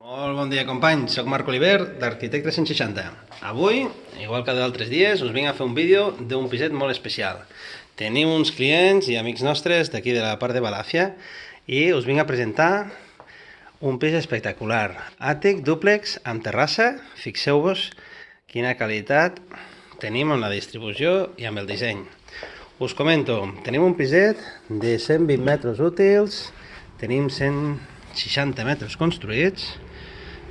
Molt bon dia, companys. Soc Marc Oliver, d'Arquitecte 360. Avui, igual que d'altres dies, us vinc a fer un vídeo d'un piset molt especial. Tenim uns clients i amics nostres d'aquí de la part de Balàfia i us vinc a presentar un pis espectacular. Àtic, dúplex, amb terrassa. Fixeu-vos quina qualitat tenim amb la distribució i amb el disseny. Us comento, tenim un piset de 120 metres útils, tenim 160 metres construïts.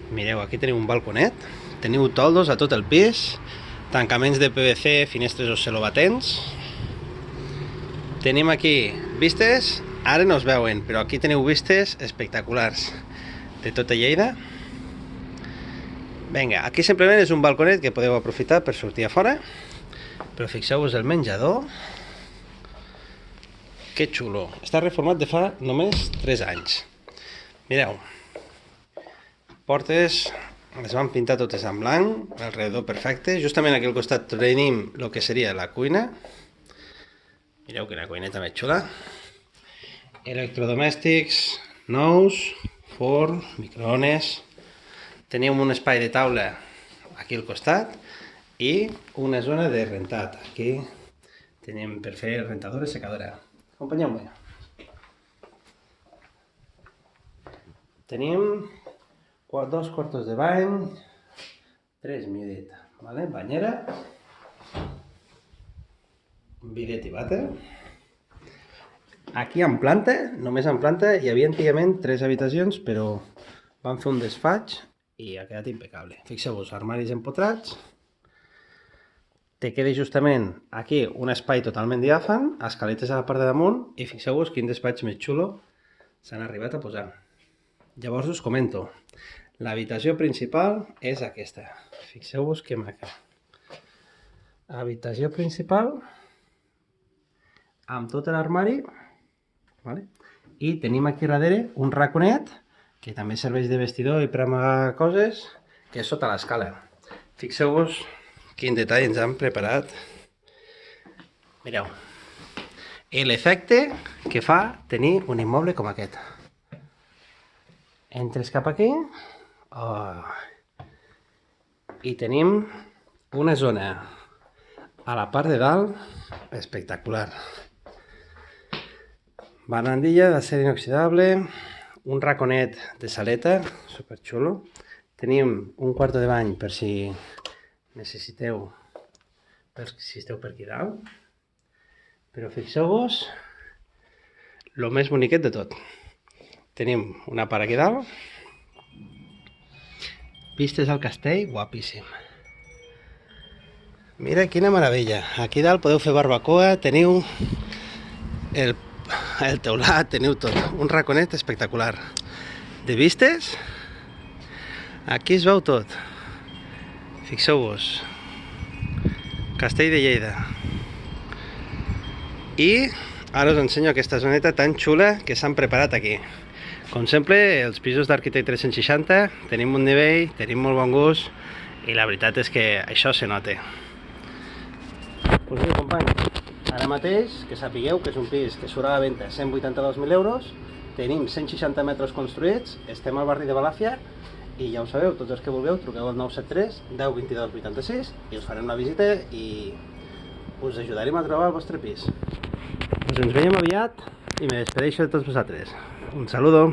Mireu, aquí teniu un balconet, teniu toldos a tot el pis, tancaments de PVC, finestres oscil·lobatents. Tenim aquí vistes, ara no es veuen, però aquí teniu vistes espectaculars de tota Lleida. Vinga, aquí simplement és un balconet que podeu aprofitar per sortir a fora, però fixeu-vos el menjador. Que xulo, està reformat de fa només 3 anys. Mireu, portes les van pintar totes en blanc, alrededor perfecte. Justament aquí al costat tenim el que seria la cuina. Mireu quina cuineta més xula. Electrodomèstics nous, forn, microones. Tenim un espai de taula aquí al costat i una zona de rentat. Aquí tenim per fer rentadora i secadora. Acompanyeu-me. Tenim 2 quartos de bany, 3 m'hi he dit, banyera, bidet i vàter. Aquí en planta, només en planta, hi havia antigament 3 habitacions, però van fer un desfaig i ha quedat impecable. Fixeu-vos, armaris empotrats. Te queda justament aquí un espai totalment diàfan, escaletes a la part de damunt, i fixeu-vos quin despatx més xulo s'han arribat a posar. Llavors us comento, l'habitació principal és aquesta. Fixeu-vos que maca. Habitació principal amb tot l'armari. I tenim aquí darrere un raconet que també serveix de vestidor i per amagar coses, que és sota l'escala. Fixeu-vos quin detall ens han preparat. Mireu, l'efecte que fa tenir un immoble com aquest. Entres cap aquí i tenim una zona a la part de dalt espectacular. Barandilla d'acer inoxidable, un raconet de saleta, superxulo. Tenim un quarto de bany per si necessiteu, si esteu per aquí dalt. Però fixeu-vos el més boniquet de tot. Tenim una part aquí dalt, vistes al castell, guapíssim. Mira quina meravella, aquí dalt podeu fer barbacoa, teniu el teulat, teniu tot, un raconet espectacular. De vistes, aquí es veu tot. Fixeu-vos, Castell de Lleida. I ara us ensenyo aquesta zoneta tan xula que s'han preparat aquí. Com sempre, els pisos d'Arquitecte 360 tenim un nivell, tenim molt bon gust i la veritat és que això se nota. Doncs bé, companys, ara mateix que sapigueu que és un pis que surt a la venda 182.000 euros, tenim 160 metres construïts, estem al barri de Balàfia i ja ho sabeu, tots els que vulgueu, truqueu al 973 10 22 86 i us farem la visita i us ajudarem a trobar el vostre pis. Ens veiem aviat i me despedeixo de tots vosaltres. Un saludo.